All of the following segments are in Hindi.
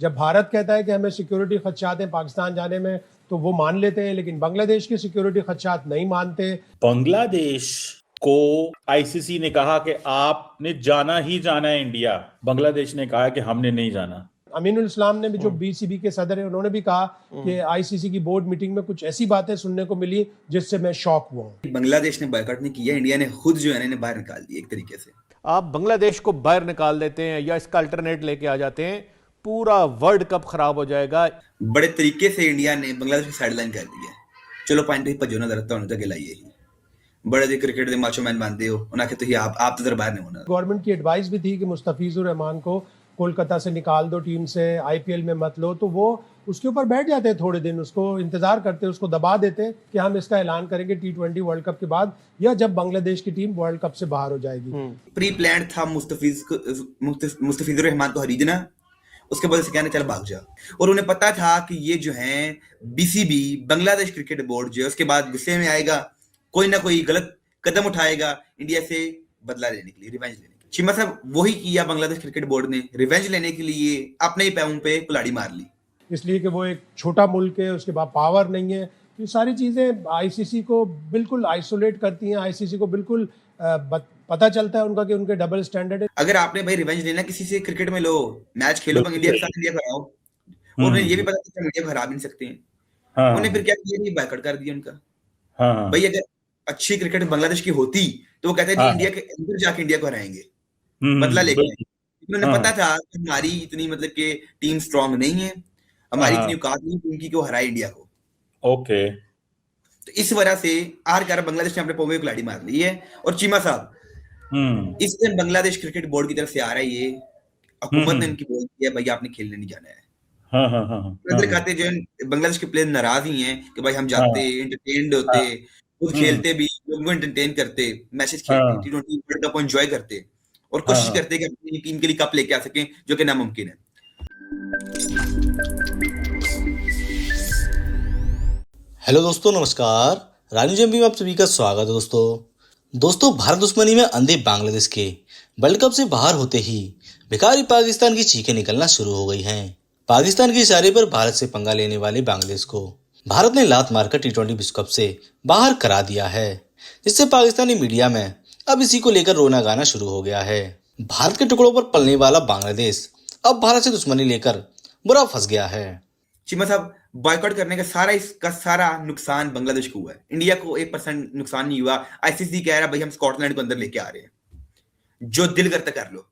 जब भारत कहता है कि हमें सिक्योरिटी खदशात हैं पाकिस्तान जाने में, तो वो मान लेते हैं, लेकिन बांग्लादेश की सिक्योरिटी खदशात नहीं मानते। बांग्लादेश को आईसीसी ने कहा कि आपने जाना ही जाना है इंडिया, बांग्लादेश ने कहा कि हमने नहीं जाना। अमीनुल इस्लाम ने भी, जो बीसीबी के सदर है, उन्होंने भी कहा कि आईसीसी की बोर्ड मीटिंग में कुछ ऐसी बातें सुनने को मिली जिससे मैं शॉक हुआ हूं। बांग्लादेश ने बॉयकॉट नहीं किया, इंडिया ने खुद जो है इन्हें बाहर निकाल दिया एक तरीके से। आप बांग्लादेश को बाहर निकाल देते हैं या इसका अल्टरनेट लेके आ जाते हैं, पूरा वर्ल्ड कप खराब हो जाएगा। बड़े तरीके से इंडिया ने बांग्लादेश को साइडलाइन कर दिया। चलो पॉइंट ही भजो ना दरता होने तक लाइए ही बड़े जो क्रिकेट के माचो मैन बनते हो उन्हें तो ही आप तो दरबार नहीं होना। गवर्नमेंट की एडवाइस भी थी कि मुस्तफिजुर रहमान को कोलकाता से निकाल दो टीम से, आईपीएल में मत लो, तो वो उसके ऊपर बैठ जाते हैं थोड़े दिन, उसको इंतजार करते, उसको दबा देते कि हम इसका ऐलान करेंगे T20 वर्ल्ड कप के बाद या जब बांग्लादेश की टीम वर्ल्ड कप से बाहर हो जाएगी। प्री प्लान था मुस्तफिजुर रहमान को खरीदना, उसके बाद से कहने चल भाग जा। और उन्हें पता था कि ये जो है बीसीबी बांग्लादेश क्रिकेट बोर्ड जो है उसके बाद गुस्से में आएगा, कोई ना कोई गलत कदम उठाएगा इंडिया से बदला लेने के लिए, रिवेंज लेने के लिए। चीमा साहब वही किया बांग्लादेश क्रिकेट बोर्ड ने, रिवेंज लेने के लिए अपने ही पैरों पे कुल्हाड़ी मार ली। इसलिए कि वो एक छोटा मुल्क है, उसके बाद पावर नहीं है, तो ये सारी चीज़ें आईसीसी को बिल्कुल आइसोलेट करती हैं। आईसीसी को बिल्कुल पता चलता है उनका कि उनके डबल स्टैंडर्ड है। अगर आपने भाई रिवेंज लेना किसी से क्रिकेट में लो, मैच खेलो, इंडिया के साथ इंडिया को हराओ, और उन्हें ये भी पता था इंडिया को हरा भी नहीं सकते हैं। उन्हें फिर क्या किया, बायकॉट कर दिया उनका। भाई अगर अच्छी क्रिकेट बांग्लादेश की होती तो वो कहते हैं इंडिया के अंदर जाके इंडिया को हराएंगे, बदला लेके। उन्होंने पता था कि हमारी इतनी मतलब कि टीम स्ट्रांग नहीं है, हमारी इतनी औकात नहीं उनकी को हराए इंडिया को। ओके, तो इस वजह से आर बांग्लादेश ने अपने पोवे को खिलाड़ी मार ली है। और चीमा साहब इस दिन बांग्लादेश क्रिकेट बोर्ड की तरफ से आ रहा है, ये हुकूमत ने इनकी बोल दिया भाई आपने खेलने नहीं जाना है। खाते जो बांग्लादेश के प्लेयर नाराज ही हैं कि भाई हम जाते, एंटरटेन्ड होते, खुद खेलते भी, लोगों को एंटरटेन करते, मैचेस खेलते, T20 वर्ल्ड कप एंजॉय करते और कोशिश करते कि अपनी टीम के लिए कप लेके आ सकें, जो कि नामुमकिन है। हेलो दोस्तों, नमस्कार। रानी जंबी में आप सभी का स्वागत है। दोस्तों भारत दुश्मनी में अंधे बांग्लादेश के वर्ल्ड कप से बाहर होते ही भिखारी पाकिस्तान की चीखें निकलना शुरू हो गई हैं। पाकिस्तान के इशारे पर भारत से पंगा लेने वाले बांग्लादेश को भारत ने लात मारकर T20 विश्व कप से बाहर करा दिया है, जिससे पाकिस्तानी मीडिया में अब इसी को लेकर रोना गाना शुरू हो गया है। भारत के टुकड़ों पर पलने वाला बांग्लादेश अब भारत से दुश्मनी लेकर बुरा फंस गया है। चीमा साहब बॉयकॉट करने का इसका सारा नुकसान बांग्लादेश को हुआ है, इंडिया को 1% नुकसान नहीं हुआ। आईसीसी कह रहा भाई हम स्कॉटलैंड को अंदर लेके आ रहे हैं, जो दिल करता कर लो।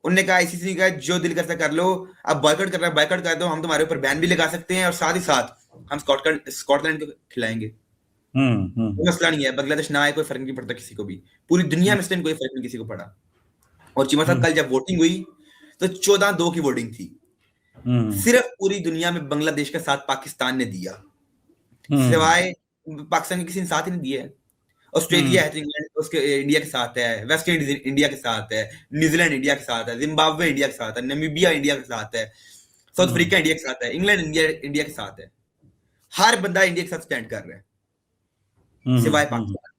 उन्होंने कहा आईसीसी का जो दिल करता कर लो, अब बॉयकॉट कर रहा है, बॉयकॉट कर दो, हम तुम्हारे ऊपर बैन भी लगा सकते हैं और साथ ही साथ हम स्कॉटलैंड को खिलाएंगे। कोई मसला नहीं है, बांग्लादेश ना आए कोई फर्क नहीं पड़ता किसी को भी, पूरी दुनिया में कोई फर्क नहीं किसी को पड़ा। और चीमा साहब कल जब वोटिंग हुई तो 14-2 की वोटिंग थी, सिर्फ पूरी दुनिया में बांग्लादेश का साथ पाकिस्तान ने दिया, सिवाय पाकिस्तान के किसी ने साथ ही नहीं दिया है। ऑस्ट्रेलिया है तो इंग्लैंड उसके इंडिया के साथ है, वेस्ट इंडीज इंडिया के साथ है, न्यूजीलैंड इंडिया के साथ है, जिम्बाब्वे इंडिया के साथ है, नामीबिया इंडिया के साथ है, साउथ अफ्रीका इंडिया के साथ है, इंग्लैंड इंडिया के साथ है। हर बंदा इंडिया के साथ स्टैंड कर रहा है सिवाय पाकिस्तान।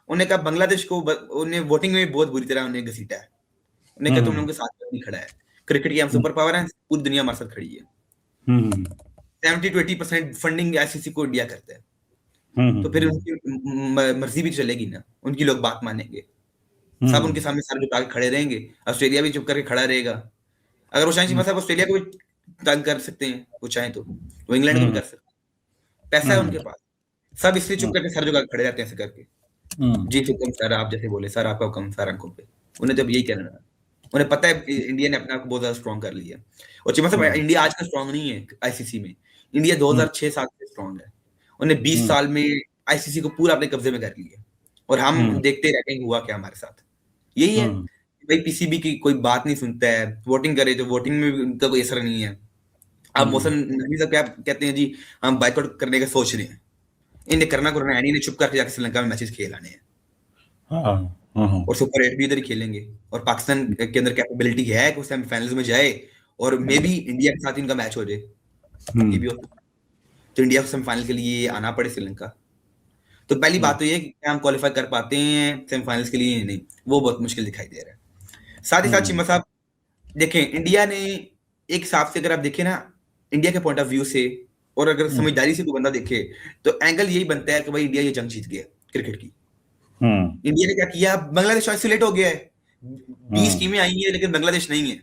उन्होंने कहा बांग्लादेश को उन्हें वोटिंग में बहुत बुरी तरह उन्हें घसीटा है। उन्होंने कहा तुम लोगों के साथ नहीं खड़ा है, क्रिकेट की हम सुपर पावर है, पूरी दुनिया हमारे साथ खड़ी है। 70-80% फंडिंग आईसीसी को इंडिया करता है, तो फिर उनकी मर्जी भी चलेगी ना, उनकी लोग बात मानेंगे, सब उनके सामने सर झुका के खड़े रहेंगे। ऑस्ट्रेलिया भी चुप करके खड़ा रहेगा। अगर वो चाहें मतलब ऑस्ट्रेलिया को भी तंग कर सकते हैं, वो चाहें तो वो इंग्लैंड को भी कर सकते हैं, पैसा है उनके पास, सब इसलिए चुप करके सर झुका के खड़े रहते हैं ऐसे करके। जी हुक्म सर, आप जैसे बोले सर आपका हुक्म सर आंखों पे। उन्हें तो यही कहना है, उन्हें पता है इंडिया ने अपने आप को बहुत ज्यादा स्ट्रॉन्ग कर लिया। और चिमा साहब इंडिया आज का स्ट्रॉन्ग नहीं है आईसीसी में, इंडिया 2006-7 से स्ट्रॉन्ग है। उन्हें 20 साल में आईसीसी को पूरा अपने कब्जे में कर लिया और हम देखते रहते हैं हुआ क्या हमारे साथ। यही है भाई, पीसीबी की कोई बात नहीं सुनता है, वोटिंग करे तो वोटिंग में उनका कोई असर नहीं है। अब मौसम नबी साहब क्या कहते हैं जी, हम बाइकआउट करने का सोच रहे हैं, इन्हें करना है नहीं, चुप करके जाकर श्रीलंका में मैचेस खेल आने हैं और सुपर 8 भी इधर ही खेलेंगे। और पाकिस्तान के अंदर कैपेबिलिटी है कि सेमीफाइनल्स में जाए और मे भी इंडिया के साथ इनका मैच हो जाए, ये भी हो, तो इंडिया को सेमीफाइनल के लिए आना पड़े श्रीलंका। तो पहली बात तो ये कि हम क्वालिफाई कर पाते हैं सेमीफाइनल्स के लिए, नहीं, वो बहुत मुश्किल दिखाई दे रहा है। साथ ही साथ चिम्मा साहब देखें, इंडिया ने एक हिसाब से अगर आप देखें ना इंडिया के पॉइंट ऑफ व्यू से, और अगर समझदारी से कोई बंदा देखे, तो एंगल यही बनता है कि भाई इंडिया ये जंग जीत गया क्रिकेट की। इंडिया ने क्या किया, बांग्लादेश आइसोलेट हो गया है, 20 टीमें आई हैं लेकिन बांग्लादेश नहीं है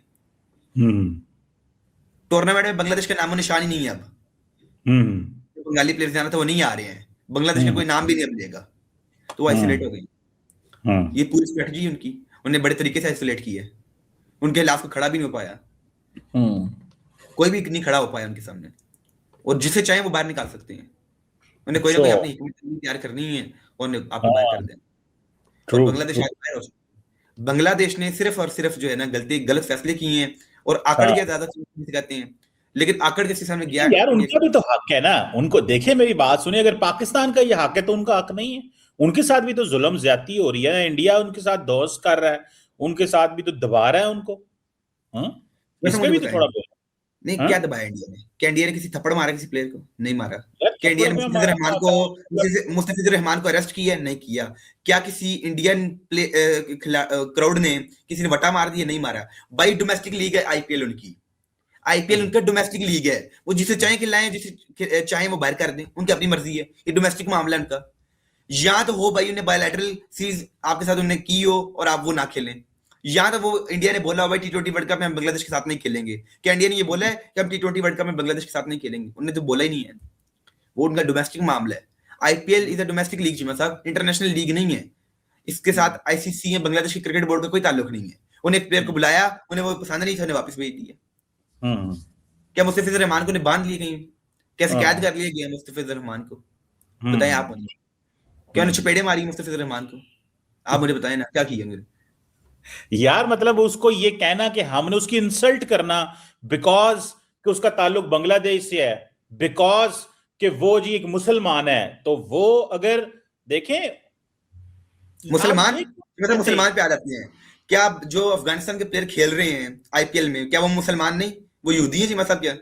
टूर्नामेंट में। बांग्लादेश का नामो निशान ही नहीं है अब। बंगाली प्लेयर्स जाना था वो नहीं आ रहे हैं, बांग्लादेश का कोई नाम भी नहीं अब लेगा, तो वो आइसोलेट हो गई। ये पूरी स्ट्रेटजी उनकी, उन्होंने बड़े तरीके से आइसोलेट की है, उनके खिलाफ खड़ा भी नहीं हो पाया, कोई भी नहीं खड़ा हो पाया उनके सामने, और जिसे चाहे वो बाहर निकाल सकते हैं। उन्हें कोई ना कोई अपनी हिकमत तैयार करनी है और आपको बाहर कर दें। और बांग्लादेश आज बाहर हो चुका है। बांग्लादेश ने सिर्फ और सिर्फ जो है ना गलत फैसले किए हैं, और आकड़ के ज्यादा कहते हैं, लेकिन आकड़ के सामने गया यार उनका भी तो हक है ना, उनको देखे, मेरी बात सुनिए, अगर पाकिस्तान का ये हक है तो उनका हक नहीं है? उनके साथ भी तो जुल्म ज्यादती हो रही है, इंडिया उनके साथ दोस्त कर रहा है, उनके साथ भी तो दबा रहा है उनको। इसमें भी तो थोड़ा नहीं, क्या दबाया इंडिया ने? क्या इंडिया ने किसी थप्पड़ मारा किसी प्लेयर को? नहीं मारा। क्या इंडिया ने मुस्तफिजुर रहमान को अरेस्ट किया? नहीं किया। क्या किसी इंडियन क्राउड ने किसी ने वटा मार दिया? नहीं मारा। भाई डोमेस्टिक लीग है आईपीएल उनकी, आईपीएल उनका डोमेस्टिक लीग है, वो जिसे चाहे खिलाएं, जिसे चाहे वो बाहर कर दें, उनकी अपनी मर्जी है, ये डोमेस्टिक मामला है उनका। या तो हो भाई उन्हें बायलैटरल सीरीज आपके साथ उन्हें की हो और आप वो ना खेलें, या तो वो इंडिया ने बोला भाई T20 वर्ल्ड कप में हम बांग्लादेश के साथ नहीं खेलेंगे। क्या इंडिया ने ये बोला है कि हम T20 वर्ल्ड कप में बांग्लादेश के साथ नहीं खेलेंगे? उन्होंने तो बोला ही नहीं है, वो उनका डोमेस्टिक मामला है। IPL is a domestic league जी साहब, इंटरनेशनल लीग नहीं है। इसके साथ आईसीसी है, बांग्लादेश के क्रिकेट बोर्ड का कोई ताल्लुक नहीं है। उन्हें एक प्लेयर को बुलाया, उन्हें वो पसंद नहीं था, उन्हें वापस भेज दिया। क्या मुस्तफिजुर रहमान को बांध लिए कहीं, कैसे कैद कर लिया गया मुस्तफिजुर रहमान को? बताएं आप मुझे, क्या उन्हें चपेड़े मारी मुस्तफिजुर रहमान को? आप मुझे बताएं ना, क्या किया मेरे यार? मतलब उसको ये कहना कि हमने उसकी इंसल्ट करना बिकॉज कि उसका ताल्लुक बांग्लादेश से है, बिकॉज कि वो जी एक मुसलमान है, तो वो अगर देखें मुसलमान पे आ जाते हैं। क्या जो अफगानिस्तान के प्लेयर खेल रहे हैं आईपीएल में, क्या वो मुसलमान नहीं, वो यहूदी है जी? मतलब क्या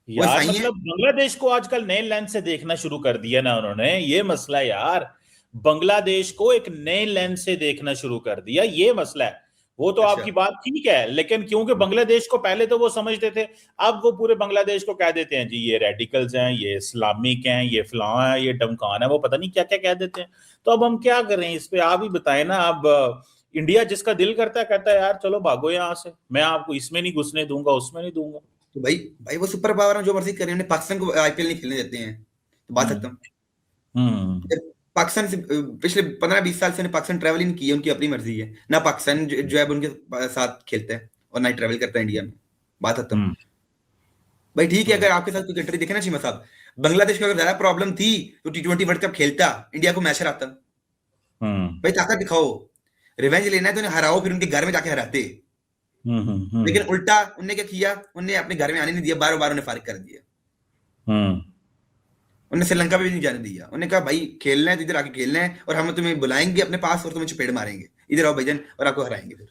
यार, मतलब बांग्लादेश को आजकल नए लेंस से देखना शुरू कर दिया ना उन्होंने, ये मसला है यार। बांग्लादेश को एक नए लेंस से देखना शुरू कर दिया, ये मसला है। वो तो आपकी बात ठीक है, लेकिन क्योंकि बांग्लादेश को पहले तो वो समझते थे, अब वो पूरे बांग्लादेश को कह देते हैं जी ये रेडिकल्स हैं, ये इस्लामिक हैं, ये फलां है, ये डमकान है, वो पता नहीं क्या क्या कह देते हैं। तो अब हम क्या करें इस पे, आप ही बताएं ना। अब इंडिया जिसका दिल करता है कहता है यार चलो भागो यहाँ से, मैं आपको इसमें नहीं घुसने दूंगा, उसमें नहीं दूंगा। तो भाई वो सुपर पावर है, जो मर्जी करें, उन्हें पाकिस्तान को आईपीएल नहीं खेलने देते हैं, तो बात खत्म। पाकिस्तान से पिछले 15-20 साल से पाकिस्तान ट्रैवल ही नहीं किया, उनकी अपनी मर्जी है ना। पाकिस्तान जो है उनके साथ खेलता है और ना ही ट्रैवल करता है इंडिया में, बात खत्म। भाई ठीक है, अगर आपके साथ कोई कंट्री देखे ना चीमा साहब, बांग्लादेश को अगर ज्यादा प्रॉब्लम थी तो T20 वर्ल्ड कप खेलता, इंडिया को मैच हराता। भाई ताकत दिखाओ, रिवेंज लेना है तो उन्हें हराओ, फिर उनके घर में जाके हराते। लेकिन उल्टा उन्होंने क्या किया, उन्हें अपने घर में आने नहीं दिया, बार बार उन्हें फारिग कर दिया। उन्हें श्रीलंका पे भी नहीं जाने दिया। उन्होंने कहा भाई खेलना है तो इधर आके खेलना है, और हम तुम्हें बुलाएंगे अपने पास और तुम्हें चपेड़ मारेंगे, इधर आओ भाईजान, और आपको हराएंगे फिर।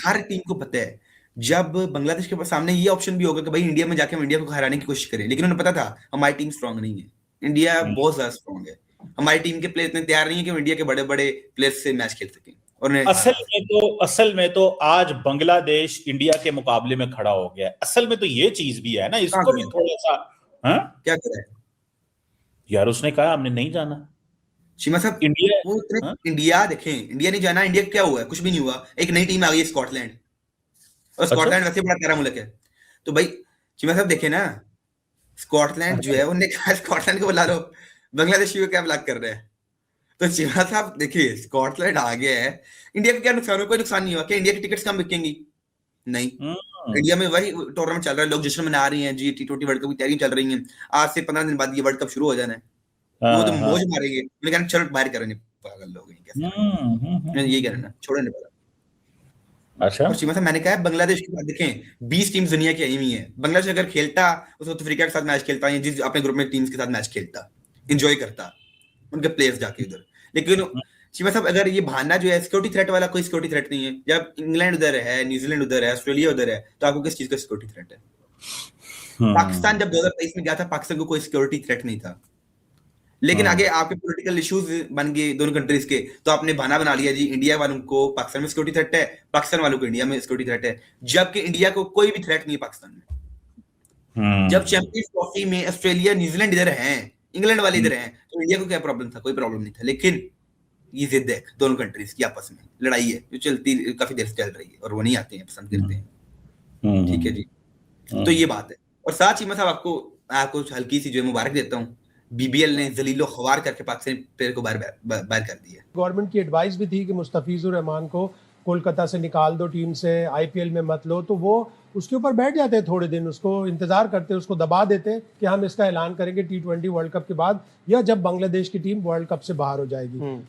हर टीम को पता है जब बांग्लादेश के सामने ये ऑप्शन भी होगा कि भाई इंडिया में जाके हम इंडिया को हराने की कोशिश करें, लेकिन उन्हें पता था हमारी टीम स्ट्रांग नहीं है, इंडिया बहुत ज्यादा स्ट्रांग है, हमारी टीम के प्लेयर इतने तैयार नहीं है कि हम इंडिया के बड़े बड़े प्लेयर्स से मैच खेल सकें। और असल में तो आज बांग्लादेश इंडिया के मुकाबले में खड़ा हो गया है। असल में तो ये चीज भी है ना, इसको भी थोड़ा सा क्या करे यार। उसने कहा हमने नहीं जाना चीमा साहब, इंडिया देखें, इंडिया नहीं जाना, इंडिया क्या हुआ? कुछ भी नहीं हुआ। एक नई टीम आ गई है स्कॉटलैंड, और स्कॉटलैंड वैसे बड़ा प्यारा मुल्क है। तो भाई चीमा साहब देखे ना, स्कॉटलैंड जो है उन्होंने कहा स्कॉटलैंड को बुला लो, बांग्लादेश को क्या ब्लॉक कर रहे हैं? तो चीमा साहब देखिए, स्कॉटलैंड आ गया है, इंडिया का क्या नुकसान हो? कोई नुकसान नहीं हुआ। क्या इंडिया की टिकट्स कम बिकेंगी? नहीं, इंडिया में वही टूर्नामेंट चल रहा है, लोग जश्न मना रहे हैं जी, T20 वर्ल्ड कप की तैयारी चल रही है। आज से 15 दिन बाद ये वर्ल्ड कप शुरू हो जाना है, वो तो मौज मारेंगे। उन्होंने कहा चलो बाहर करेंगे, पागल लोग कैसे, यही कह रहे ना, छोड़ो नहीं पता। अच्छा, और चीमा साहब मैंने कहा बांग्लादेश की बात देखें, 20 टीम दुनिया की आई हुई है। बांग्लादेश अगर खेलता तो साउथ अफ्रीका के साथ मैच खेलता, या जिस अपने ग्रुप में टीम्स के साथ मैच खेलता, एंजॉय करता उनके प्लेयर्स जाके उधर। लेकिन चीमा साहब अगर ये बहाना जो है सिक्योरिटी थ्रेट वाला, कोई सिक्योरिटी थ्रेट नहीं है। जब इंग्लैंड उधर है, न्यूजीलैंड उधर है, ऑस्ट्रेलिया उधर है, तो आपको किस चीज का सिक्योरिटी थ्रेट है? पाकिस्तान जब 2023 में गया था, पाकिस्तान को कोई सिक्योरिटी थ्रेट नहीं था। लेकिन आगे आपके पॉलिटिकल इश्यूज बन गए दोनों कंट्रीज के, तो आपने बहाना बना लिया जी इंडिया वालों को पाकिस्तान में सिक्योरिटी थ्रेट है, पाकिस्तान वालों को इंडिया में सिक्योरिटी थ्रेट है, जबकि इंडिया को कोई भी थ्रेट नहीं है पाकिस्तान में। जब चैंपियंस ट्रॉफी में ऑस्ट्रेलिया न्यूजीलैंड इधर हैं, इंग्लैंड वाले इधर हैं, तो इंडिया को क्या प्रॉब्लम था? कोई प्रॉब्लम नहीं था। लेकिन ये जिद है दोनों कंट्रीज की, आपस में लड़ाई है जो चलती काफी देर से चल रही है, और वो नहीं आते हैं, पसंद करते हैं। ठीक है जी, तो ये बात है। और साथ ही मैं साहब आपको हल्की सी जो मुबारक देता हूँ, बीबीएल ने जलीलो ख्वार करके पाकिस्तानी प्लेयर को बाहर कर दिया। गवर्नमेंट की एडवाइस भी थी कि मुस्तफिजुर रहमान को कोलकाता से निकाल दो टीम से, आईपीएल में मत लो, तो वो उसके ऊपर बैठ जाते थोड़े दिन, उसको इंतजार करते, उसको दबा देते कि हम इसका ऐलान करेंगे T20 वर्ल्ड कप के बाद, या जब बांग्लादेश की टीम वर्ल्ड कप से बाहर हो जाएगी।